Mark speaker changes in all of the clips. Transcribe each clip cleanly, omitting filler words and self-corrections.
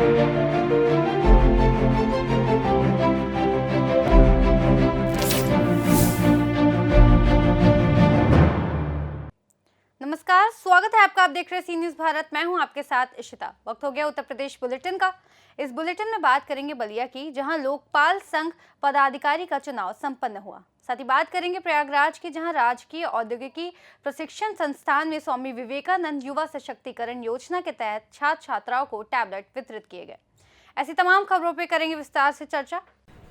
Speaker 1: नमस्कार, स्वागत है आपका। आप देख रहे हैं सी न्यूज़ भारत। मैं हूं आपके साथ इशिता। वक्त हो गया उत्तर प्रदेश बुलेटिन का। इस बुलेटिन में बात करेंगे बलिया की, जहां लोकपाल संघ पदाधिकारी का चुनाव संपन्न हुआ। साथ ही बात करेंगे प्रयागराज की, जहां राजकीय औद्योगिकी प्रशिक्षण संस्थान में स्वामी विवेकानंद युवा सशक्तिकरण योजना के तहत छात्र छात्राओं को टैबलेट वितरित किए गए। ऐसी तमाम खबरों पर करेंगे विस्तार से चर्चा।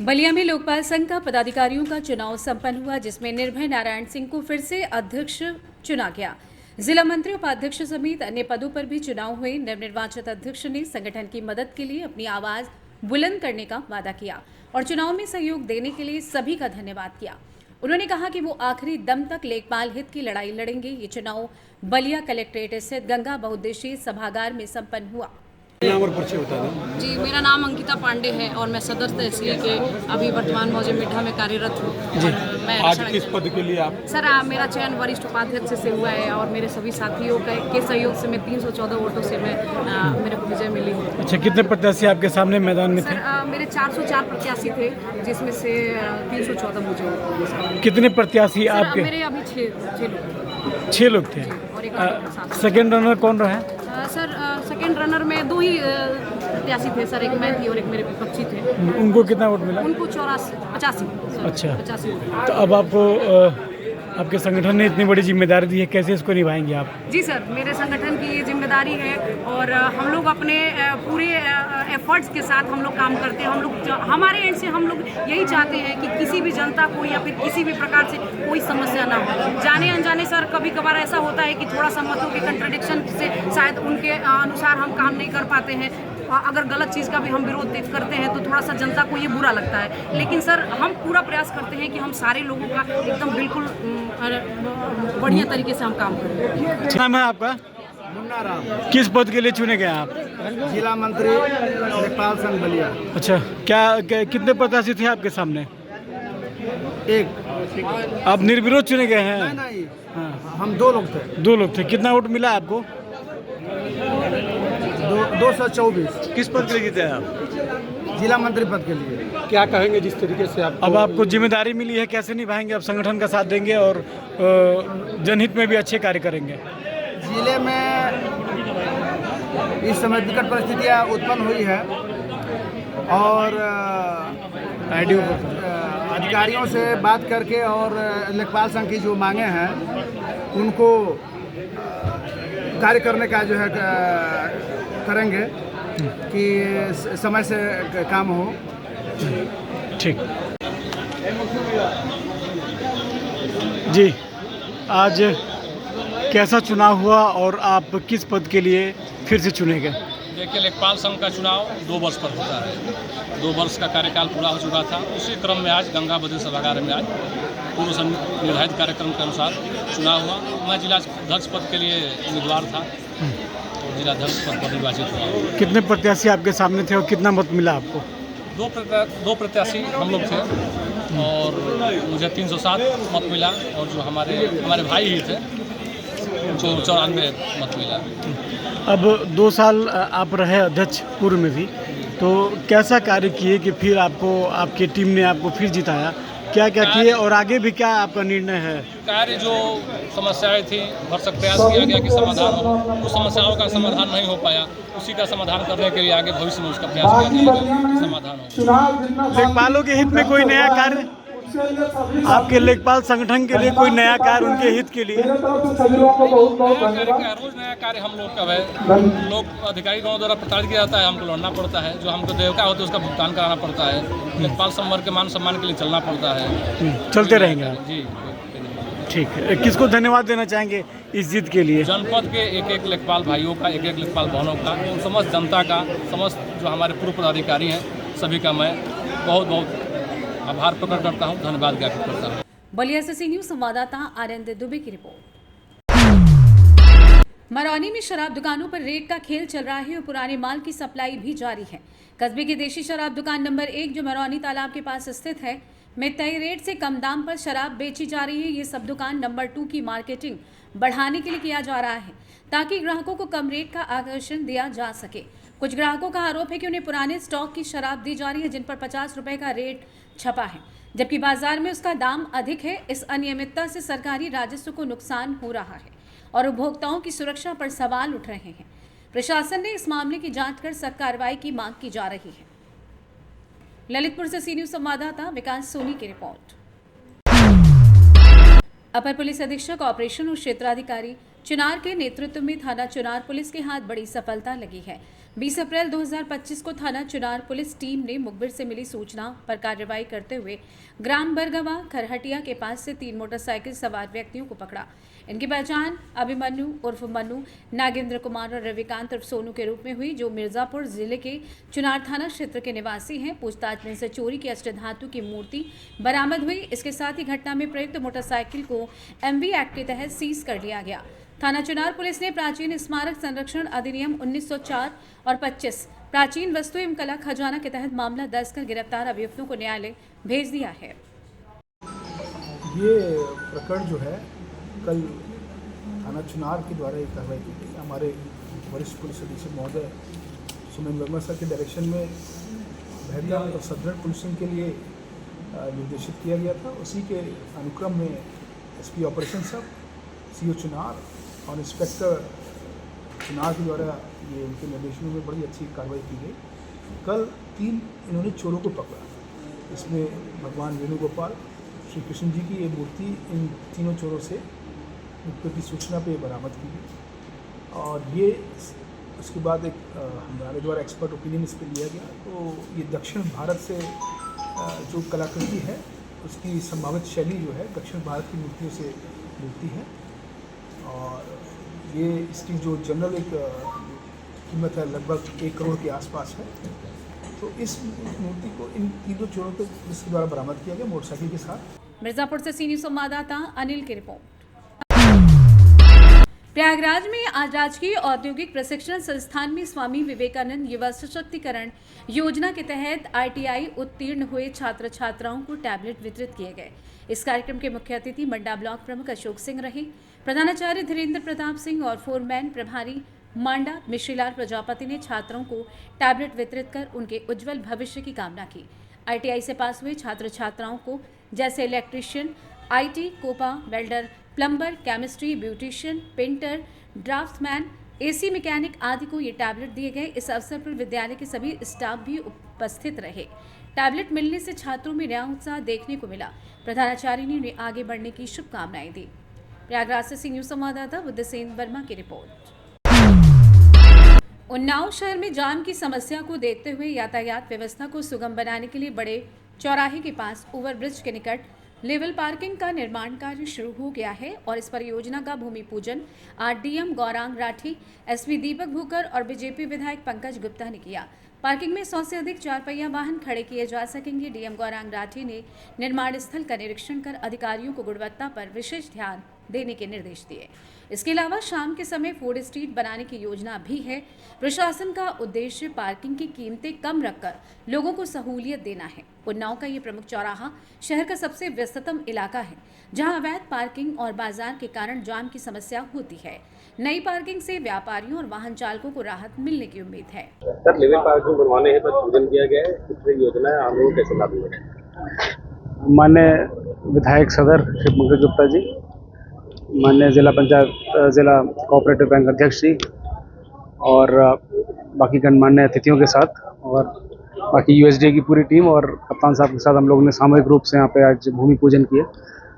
Speaker 2: बलिया में लोकपाल संघ का पदाधिकारियों का चुनाव संपन्न हुआ, जिसमें निर्भय नारायण सिंह को फिर से अध्यक्ष चुना गया। जिला मंत्री, उपाध्यक्ष समेत अन्य पदों पर भी चुनाव हुए। नवनिर्वाचित अध्यक्ष ने संगठन की मदद के लिए अपनी आवाज बुलंद करने का वादा किया और चुनाव में सहयोग देने के लिए सभी का धन्यवाद किया। उन्होंने कहा कि वो आखिरी दम तक लेखपाल हित की लड़ाई लड़ेंगे। ये चुनाव बलिया कलेक्ट्रेट स्थित गंगा बहुउद्देशीय सभागार में संपन्न हुआ।
Speaker 3: नाम और परिचय बता दें।
Speaker 4: जी, मेरा नाम अंकिता पांडे है और मैं सदर तहसील के अभी वर्तमान मौजे मिठा में कार्यरत हूँ।
Speaker 3: आज किस पद के लिए आप?
Speaker 4: सर, मेरा चयन वरिष्ठ उपाध्यक्ष से हुआ है और मेरे सभी साथियों के सहयोग से मैं 314 वोटों से मेरे को विजय मिली है।
Speaker 3: अच्छा, कितने प्रत्याशी आपके सामने मैदान में थे?
Speaker 4: सर, मेरे 404 प्रत्याशी थे, जिसमें से 314 मुझे।
Speaker 3: कितने प्रत्याशी आपके?
Speaker 4: मेरे अभी
Speaker 3: 6 लोग थे। सेकेंड रनर कौन रहा?
Speaker 4: सर, सेकेंड रनर में 2 ही प्रत्याशी थे सर, एक मैं थी और एक मेरे विपक्षी थे।
Speaker 3: उनको कितना वोट मिला?
Speaker 4: उनको 85।
Speaker 3: अच्छा,
Speaker 4: 85।
Speaker 3: तो अब आपको आपके संगठन ने इतनी बड़ी जिम्मेदारी दी है, कैसे इसको निभाएंगे आप?
Speaker 4: जी सर, मेरे संगठन की ये जिम्मेदारी है और हम लोग अपने पूरे एफर्ट्स के साथ हम लोग काम करते हैं। हम लोग हमारे एंड से हम लोग यही चाहते हैं कि किसी भी जनता को या फिर किसी भी प्रकार से कोई समस्या ना हो। जाने अनजाने सर कभी कभार ऐसा होता है कि थोड़ा सा मतों के कंट्रडिक्शन से शायद उनके अनुसार हम काम नहीं कर पाते हैं। अगर गलत चीज़ का भी हम विरोध करते हैं तो थोड़ा सा जनता को ये बुरा लगता है। लेकिन सर, हम पूरा प्रयास करते हैं कि हम सारे लोगों का एकदम बिल्कुल बढ़िया तरीके से हम काम करें।
Speaker 3: नाम है आपका?
Speaker 5: मुन्ना राम।
Speaker 3: किस पद के लिए चुने गए आप?
Speaker 5: जिला मंत्री लोकपाल संघ बलिया।
Speaker 3: अच्छा, क्या कितने प्रत्याशी थे आपके सामने?
Speaker 5: एक।
Speaker 3: आप निर्विरोध चुने गए हैं?
Speaker 5: नहीं,
Speaker 3: हाँ,
Speaker 5: हम 2 लोग थे।
Speaker 3: 2 लोग थे। कितना वोट मिला आपको?
Speaker 5: 224।
Speaker 3: किस पद के लिए जीते हैं आप?
Speaker 5: जिला मंत्री पद के लिए।
Speaker 3: क्या कहेंगे जिस तरीके से आप अब आपको जिम्मेदारी मिली है, कैसे निभाएंगे? आप संगठन का साथ देंगे और जनहित में भी अच्छे कार्य करेंगे।
Speaker 5: जिले में इस समय विकट परिस्थितियाँ उत्पन्न हुई है और अधिकारियों से बात करके और लेखपाल संघ की जो मांगे हैं उनको कार्य करने का जो है करेंगे कि समय से काम हो।
Speaker 3: ठीक जी, आज कैसा चुनाव हुआ और आप किस पद के लिए फिर से चुने गए?
Speaker 6: देखिए, लेखपाल संघ का चुनाव 2 वर्ष पर होता है। 2 वर्ष का कार्यकाल पूरा हो चुका था। उसी क्रम में आज गंगा बद्री सभागार में आज पूर्व निर्धारित कार्यक्रम के अनुसार चुनाव हुआ। मैं जिला अध्यक्ष पद के लिए उम्मीदवार था और जिला अध्यक्ष पद पर निर्वाचित हुआ।
Speaker 3: कितने प्रत्याशी आपके सामने थे और कितना मत मिला आपको?
Speaker 6: 2 प्रत्याशी हम लोग थे और मुझे 307 मत मिला और जो हमारे भाई ही थे 94 मत मिला।
Speaker 3: अब 2 साल आप रहे अध्यक्ष पूर्व में भी, तो कैसा कार्य किए कि फिर आपको आपकी टीम ने आपको फिर जिताया? क्या क्या किए और आगे भी क्या आपका निर्णय है?
Speaker 6: कार्य जो समस्याएं थी, भरसक प्रयास किया गया कि समाधान हो। उस समस्याओं का समाधान नहीं हो पाया, उसी का समाधान करने के लिए आगे भविष्य में उसका प्रयास किया जाएगा, समाधान हो।
Speaker 3: लेखपालों के हित में कोई नया कार्य आपके लेखपाल संगठन के लिए, कोई नया कार्य उनके हित के लिए?
Speaker 6: रोज नया कार्य हम लोग का है। लोग अधिकारी गाँव द्वारा प्रताड़ित किया जाता है, हमको लड़ना पड़ता है। जो हमको देवता होता है उसका भुगतान कराना पड़ता है। लेखपाल संवर्ग के मान सम्मान के लिए चलना पड़ता है।
Speaker 3: चलते रहेंगे आप?
Speaker 6: जी,
Speaker 3: ठीक है। किसको धन्यवाद देना चाहेंगे इस जीत के लिए?
Speaker 6: जनपद के एक लेखपाल भाइयों का, एक लेखपाल बहनों का, समस्त जनता का, समस्त जो हमारे पूर्व पदाधिकारी हैं, सभी का मैं बहुत बहुत आभार प्रकट करता हूँ, धन्यवाद ज्ञापित करता हूँ।
Speaker 2: बलिया से सी न्यूज़ संवाददाता आनंद दुबे की रिपोर्ट। मरौनी में शराब दुकानों पर रेड का खेल चल रहा है और पुराने माल की सप्लाई भी जारी है। कस्बे की देशी शराब दुकान नंबर 1, जो मरौनी तालाब के पास स्थित है, में तय रेट से कम दाम पर शराब बेची जा रही है। ये सब दुकान नंबर 2 की मार्केटिंग बढ़ाने के लिए किया जा रहा है, ताकि ग्राहकों को कम रेट का आकर्षण दिया जा सके। कुछ ग्राहकों का आरोप है कि उन्हें पुराने स्टॉक की शराब दी जा रही है जिन पर 50 रुपए का रेट छपा है, जबकि बाजार में उसका दाम अधिक है। इस अनियमितता से सरकारी राजस्व को नुकसान हो रहा है और उपभोक्ताओं की सुरक्षा पर सवाल उठ रहे हैं। प्रशासन ने इस मामले की जांच कर सख्त कार्रवाई की मांग की जा रही है। ललितपुर से सी न्यूज संवाददाता विकास सोनी की रिपोर्ट। अपर पुलिस अधीक्षक ऑपरेशन और क्षेत्राधिकारी चुनार के नेतृत्व में थाना चुनार पुलिस के हाथ बड़ी सफलता लगी है। 20 अप्रैल 2025 को थाना चुनार पुलिस टीम ने मुखबिर से मिली सूचना पर कार्रवाई करते हुए ग्राम बरगवा खरहटिया के पास से 3 मोटरसाइकिल सवार व्यक्तियों को पकड़ा। इनकी पहचान अभिमन्यु उर्फ मन्नू, नागेंद्र कुमार और रविकांत उर्फ सोनू के रूप में हुई, जो मिर्जापुर जिले के चुनार थाना क्षेत्र के निवासी हैं। पूछताछ में इनसे चोरी की अष्टधातु की मूर्ति बरामद हुई। इसके साथ ही घटना में प्रयुक्त मोटरसाइकिल को MV एक्ट के तहत सीज कर लिया गया। थाना चुनार पुलिस ने प्राचीन स्मारक संरक्षण अधिनियम 1904 और 25 प्राचीन वस्तु एवं कला खजाना के तहत मामला दर्ज कर गिरफ्तार अभियुक्तों को न्यायालय भेज दिया है।
Speaker 7: ये प्रकरण जो है कल थाना चुनार के द्वारा एक कार्रवाई की गई। हमारे वरिष्ठ पुलिस अधीक्षक महोदय सुमेन वर्मा सर के डायरेक्शन में बेहतर और सदृढ़ पुलिसिंग के लिए निर्देशित किया गया था। उसी के अनुक्रम में SP ऑपरेशन सब, CO चुनार और इंस्पेक्टर चुनार के द्वारा ये उनके निर्देशों में बड़ी अच्छी कार्रवाई की गई। कल 3 इन्होंने चोरों को पकड़ा। इसमें भगवान वेणुगोपाल, श्री कृष्ण जी की ये मूर्ति इन तीनों चोरों से मुखबिर की सूचना पे बरामद की गई और ये उसके बाद एक हमारे द्वारा एक्सपर्ट ओपिनियन इस पर लिया गया। तो ये दक्षिण भारत से जो कलाकृति है उसकी संभावित शैली जो है दक्षिण भारत की मूर्तियों से मिलती है और ये इसकी जो जनरल एक कीमत है लगभग 1 करोड़ के आसपास है। तो इस मूर्ति को इन तीनों चोरों को पुलिस के द्वारा बरामद किया गया मोटरसाइकिल के साथ।
Speaker 2: मिर्जापुर से सी न्यूज संवाददाता अनिल की रिपोर्ट। प्रयागराज में आज राजकीय औद्योगिक प्रशिक्षण संस्थान में स्वामी विवेकानंद युवा सशक्तिकरण योजना के तहत ITI उत्तीर्ण हुए छात्र छात्राओं को टैबलेट वितरित किए गए। इस कार्यक्रम के मुख्य अतिथि मंडा ब्लॉक प्रमुख अशोक सिंह रहे। प्रधानाचार्य धीरेन्द्र प्रताप सिंह और फोरमैन प्रभारी मांडा मिश्रीलाल प्रजापति ने छात्रों को टैबलेट वितरित कर उनके उज्जवल भविष्य की कामना की। ITI से पास हुए छात्र छात्राओं को जैसे electrician, IT, COPA, welder, plumber, chemistry, beautician, painter, draftsman, AC mechanic आदि को ये टैबलेट दिए गए। इस अवसर पर विद्यालय के सभी स्टाफ भी उपस्थित रहे। टैबलेट मिलने से छात्रों में नया उत्साह देखने को मिला। प्रधानाचार्य ने उन्हें आगे बढ़ने की शुभकामनाएं दी। प्रयागराज से सी न्यूज संवाददाता बुद्धसेन वर्मा की रिपोर्ट। उन्नाव शहर में जाम की समस्या को देखते हुए यातायात व्यवस्था को सुगम बनाने के लिए बड़े चौराहे के पास ओवरब्रिज के निकट लेवल पार्किंग का निर्माण कार्य शुरू हो गया है और इस परियोजना का भूमि पूजन RDM गौरांग राठी, SP दीपक भूकर और BJP विधायक पंकज गुप्ता ने किया। पार्किंग में 100 से अधिक 4 पहिया वाहन खड़े किए जा सकेंगे। DM गौरांग राठी ने निर्माण स्थल का निरीक्षण कर अधिकारियों को गुणवत्ता पर विशेष ध्यान देने के निर्देश दिए। इसके अलावा शाम के समय फूड स्ट्रीट बनाने की योजना भी है। प्रशासन का उद्देश्य पार्किंग की कीमतें कम रखकर लोगों को सहूलियत देना है। उन्नाव का ये प्रमुख चौराहा शहर का सबसे व्यस्ततम इलाका है, जहां अवैध पार्किंग और बाजार के कारण जाम की समस्या होती है। नई पार्किंग से व्यापारियों और वाहन चालकों को राहत मिलने की उम्मीद है।
Speaker 8: सर, लेवल पार्किंग बनवाने हेतु पूजन किया गया है, कितनी योजना है, आप लोगों को कैसे लाभ मिलेगा?
Speaker 9: माननीय विधायक सदर श्री पंकज गुप्ता जी, माननीय जिला पंचायत जिला कोऑपरेटिव बैंक अध्यक्ष जी और बाकी गणमान्य अतिथियों के साथ और बाकी USDA की पूरी टीम और कप्तान साहब के साथ हम लोगों ने सामूहिक रूप से यहाँ पे आज भूमि पूजन किया,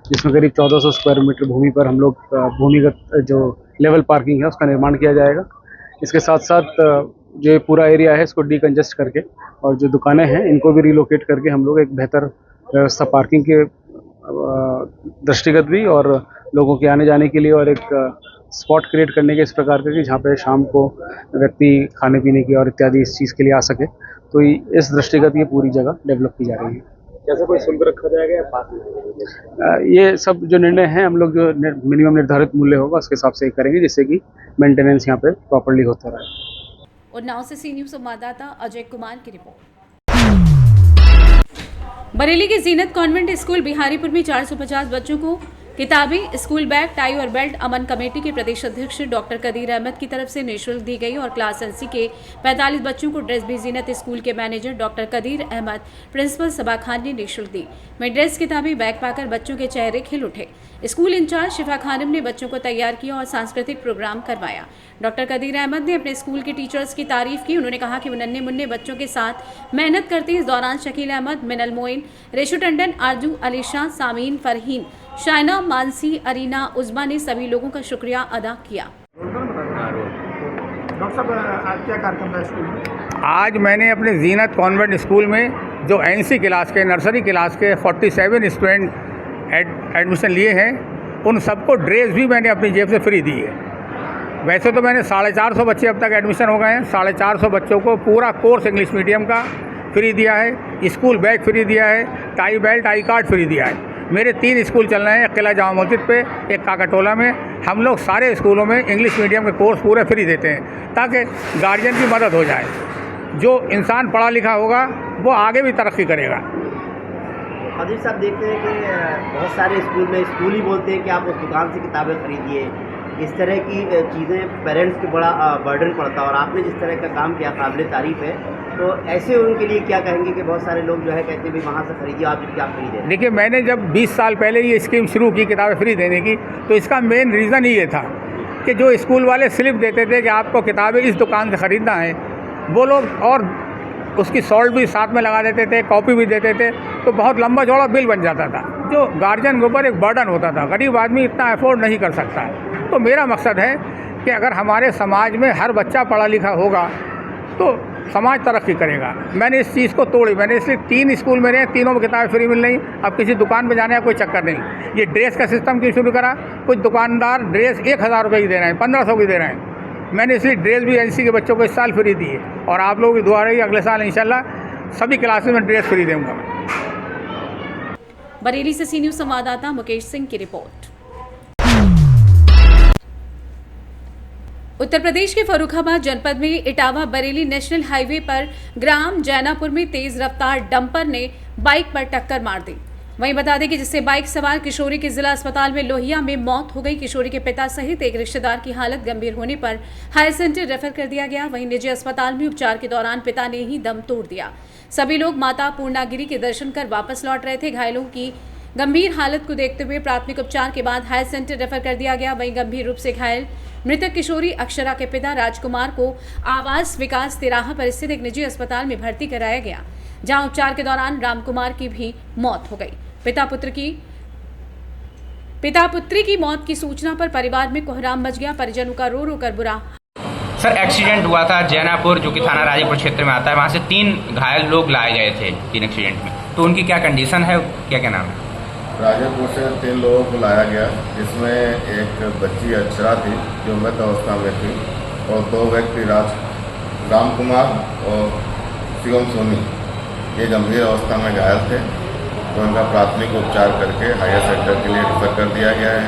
Speaker 9: जिसमें करीब 1400 स्क्वायर मीटर भूमि पर हम लोग भूमिगत जो लेवल पार्किंग है उसका निर्माण किया जाएगा। इसके साथ साथ जो पूरा एरिया है इसको डीकंजेस्ट करके और जो दुकानें हैं इनको भी रिलोकेट करके हम लोग एक बेहतर व्यवस्था पार्किंग के दृष्टिगत भी और लोगों के आने जाने के लिए और एक स्पॉट क्रिएट करने के इस प्रकार का कि जहाँ पे शाम को व्यक्ति खाने पीने की और इत्यादि इस चीज़ के लिए आ सके। तो इस दृष्टिगत ये पूरी जगह डेवलप की जा रही है।
Speaker 8: कैसे कोई शुल्क रखा जाएगा या पास?
Speaker 9: ये सब जो निर्णय हैं हम लोग जो मिनिमम निर्धारित मूल्य होगा उसके हिसाब से करेंगे, जिससे कि मेंटेनेंस यहाँ पे प्रॉपर्ली होता रहे।
Speaker 2: उन्नाव से सी न्यूज संवाददाता अजय कुमार की रिपोर्ट। बरेली के जीनत कॉन्वेंट स्कूल बिहारीपुर में 450 बच्चों को किताबें, स्कूल बैग, टाई और बेल्ट अमन कमेटी के प्रदेश अध्यक्ष डॉक्टर कदीर अहमद की तरफ से निःशुल्क दी गई और क्लास एनसी के 45 बच्चों को ड्रेस भी जीनत स्कूल के manager doctor Qadir Ahmad, principal Saba Khan ने निःशुल्क दी। वहीं ड्रेस, किताबें, बैग पाकर बच्चों के चेहरे खिल उठे। स्कूल इंचार्ज शिफा खानम ने बच्चों को तैयार किया और सांस्कृतिक प्रोग्राम करवाया। डॉक्टर कदीर अहमद ने अपने स्कूल के टीचर्स की तारीफ की। उन्होंने कहा कि वो नन्हे मुन्ने बच्चों के साथ मेहनत करते हैं। इस दौरान शकील अहमद, मिनल मोइन, रेशु टंडन, आरजू, अलीशा, सामीन, फरहीन, शाइना, मानसी, अरीना, उज़मा ने सभी लोगों का शुक्रिया अदा किया।
Speaker 7: डॉक्टर साहब, आज क्या कार्यक्रम था स्कूल में?
Speaker 10: आज मैंने अपने जीनत कॉन्वेंट स्कूल में जो एनसी क्लास के, नर्सरी क्लास के 47 स्टूडेंट एडमिशन लिए हैं, उन सबको ड्रेस भी मैंने अपनी जेब से फ्री दी है। वैसे तो मैंने 450 बच्चे अब तक एडमिशन हो गए हैं। 450 बच्चों को पूरा कोर्स इंग्लिश मीडियम का फ्री दिया है, स्कूल बैग फ्री दिया है, tie belt, I card free दिया है। मेरे 3 स्कूल चल रहे हैं, एक किला जामा मस्जिद पे, एक काकाटोला में। हम लोग सारे स्कूलों में इंग्लिश मीडियम के कोर्स पूरे फ्री देते हैं ताकि गार्जियन की मदद हो जाए। जो इंसान पढ़ा लिखा होगा वो आगे भी तरक्की करेगा।
Speaker 11: कदीर साहब, देखते हैं कि बहुत सारे स्कूल में स्कूल ही बोलते हैं कि आप उस दुकान से किताबें खरीदिए। इस तरह की चीज़ें पेरेंट्स को बड़ा बर्डन पड़ता है और आपने जिस तरह का काम किया काबिल तारीफ़ है। तो ऐसे उनके लिए क्या कहेंगे कि बहुत सारे लोग जो है कहते हैं भाई वहाँ से खरीदिए, आप क्या खरीदें?
Speaker 10: देखिए, मैंने जब 20 साल पहले ये स्कीम शुरू की किताबें फ्री देने की, तो इसका मेन रीज़न ही ये था कि जो स्कूल वाले स्लिप देते थे कि आपको किताबें इस दुकान से ख़रीदना है, वो लोग और उसकी सॉल्ट भी साथ में लगा देते थे, कॉपी भी देते थे, तो बहुत लंबा चौड़ा बिल बन जाता था जो गार्जियन के ऊपर एक बर्डन होता था। गरीब आदमी इतना अफोर्ड नहीं कर सकता है। तो मेरा मकसद है कि अगर हमारे समाज में हर बच्चा पढ़ा लिखा होगा तो समाज तरक्की करेगा। मैंने इस चीज़ को तोड़ी। मैंने इसलिए 3 स्कूल मेरे हैं, तीनों में किताबें फ्री मिल रही। अब किसी दुकान पे जाने का कोई चक्कर नहीं। ये ड्रेस का सिस्टम क्यों शुरू करा? कुछ दुकानदार ड्रेस 1000 रुपये की दे रहे हैं, 1500 की दे रहे हैं। मैंने इसलिए ड्रेस भी एनसी के बच्चों को इस साल फ्री दी है और आप लोगों की दुआ रही, अगले साल इंशाल्लाह सभी क्लासेस में ड्रेस फ्री दूँगा मैं।
Speaker 2: बरेली से सी न्यूज़ संवाददाता मुकेश सिंह की रिपोर्ट। उत्तर प्रदेश के फर्रुखाबाद जनपद में इटावा बरेली नेशनल हाईवे पर ग्राम जैनापुर में तेज रफ्तार डंपर ने बाइक पर टक्कर मार दी। वहीं बता दें कि जिससे बाइक सवार किशोरी की जिला अस्पताल में लोहिया में मौत हो गई। किशोरी के पिता सहित एक रिश्तेदार की हालत गंभीर होने पर हायर सेंटर रेफर कर दिया गया। वहीं निजी अस्पताल में उपचार के दौरान पिता ने ही दम तोड़ दिया। सभी लोग माता पूर्णागिरी के दर्शन कर वापस लौट रहे थे। घायलों की गंभीर हालत को देखते हुए प्राथमिक उपचार के बाद हायर सेंटर रेफर कर दिया गया। वहीं गंभीर रूप से घायल मृतक किशोरी अक्षरा के पिता राजकुमार को आवास विकास तिराहा पर स्थित एक निजी अस्पताल में भर्ती कराया गया, जहां उपचार के दौरान रामकुमार की भी मौत हो गई। पिता पुत्री की मौत की सूचना पर परिवार में कोहराम मच गया। परिजनों का रो रो कर बुरा।
Speaker 12: सर, एक्सीडेंट हुआ था जैनापुर, जो कि थाना राजेपुर क्षेत्र में आता है। वहाँ से 3 घायल लोग लाए गए थे 3 एक्सीडेंट में। तो उनकी क्या कंडीशन है, क्या नाम है?
Speaker 13: राजेपुर से 3 लोगों को लाया गया, जिसमें एक बच्ची अक्षरा थी जो मृत अवस्था में थी और 2 व्यक्ति रामकुमार और शिवम सोनी ये गंभीर अवस्था में घायल थे। तो उनका प्राथमिक उपचार करके हायर सेंटर के लिए रेफर कर दिया गया है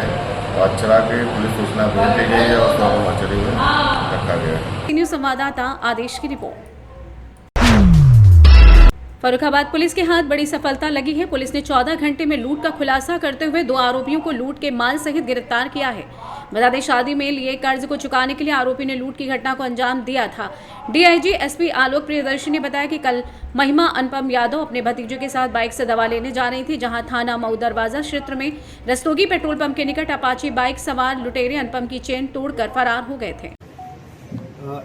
Speaker 13: और अक्षरा की पुलिस सूचना भेज दी गई है और उसको मचरी में रखा गया है।
Speaker 2: न्यूज़ संवाददाता आदेश की रिपोर्ट। फर्रुखाबाद पुलिस के हाथ बड़ी सफलता लगी है। पुलिस ने 14 घंटे में लूट का खुलासा करते हुए 2 आरोपियों को लूट के माल सहित गिरफ्तार किया है। बता दें, शादी में लिए कर्ज को चुकाने के लिए आरोपी ने लूट की घटना को अंजाम दिया था। डीआईजी एसपी आलोक प्रियदर्शी ने बताया कि कल महिमा अनुपम यादव अपने भतीजे के साथ बाइक से दवा लेने जा रही थी, जहां थाना मऊ दरवाजा क्षेत्र में रस्तोगी पेट्रोल पंप के निकट अपाची बाइक सवार लुटेरे अनुपम की चेन तोड़कर फरार हो गए थे।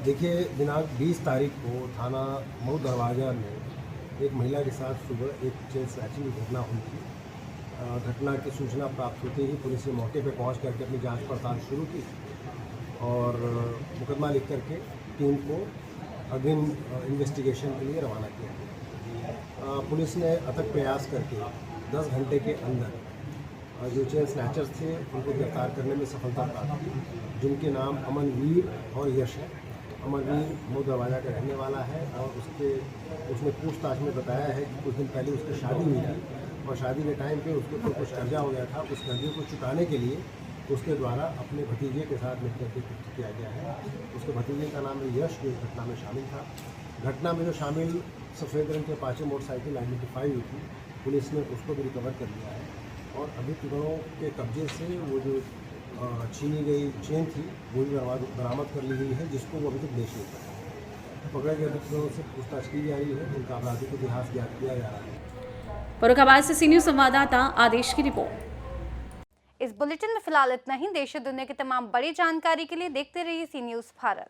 Speaker 14: देखिए, दिनांक 20 तारीख को थाना मऊ दरवाजा में एक महिला के साथ सुबह एक चेन स्नैचिंग की घटना हुई थी। घटना की सूचना प्राप्त होते ही पुलिस ने मौके पर पहुंच करके अपनी जांच पड़ताल शुरू की और मुकदमा लिख करके टीम को अग्रिम इन्वेस्टिगेशन के लिए रवाना किया। पुलिस ने अथक प्रयास करके 10 घंटे के अंदर जो चेन स्नैचर्स थे उनको गिरफ्तार करने में सफलता प्राप्त की, जिनके नाम अमनवीर और यश है। अमरवीर मऊ दरवाजा का रहने वाला है और उसने पूछताछ में बताया है कि कुछ दिन पहले उसकी शादी हुई थी और शादी के टाइम पे उसके ऊपर कुछ कर्जा हो गया था। उस कर्जे को चुकाने के लिए उसके द्वारा अपने भतीजे के साथ मिलकर के कृत्य किया गया है। उसके भतीजे का नाम है यश, जो इस घटना में शामिल था। घटना में जो शामिल सफ़ेद रंग के अपाचे मोटरसाइकिल आइडेंटिफाई हुई थी, पुलिस ने उसको भी रिकवर कर लिया है और अभियुक्तों के कब्जे से वो जो छीनी गई चेन थी वो भी बरामद कर ली गई है, जिसको वो अभी तक बेच नहीं पाया। पकड़े गए अभियुक्तों से पूछताछ की जा रही है, उनका आपराधिक इतिहास ज्ञात किया जा रहा है।
Speaker 2: फर्रुखाबाद से सी न्यूज़ संवाददाता आदेश की रिपोर्ट।
Speaker 1: इस बुलेटिन में फिलहाल इतना ही। देश और दुनिया की तमाम बड़ी जानकारी के लिए देखते रहिए सी न्यूज़ भारत।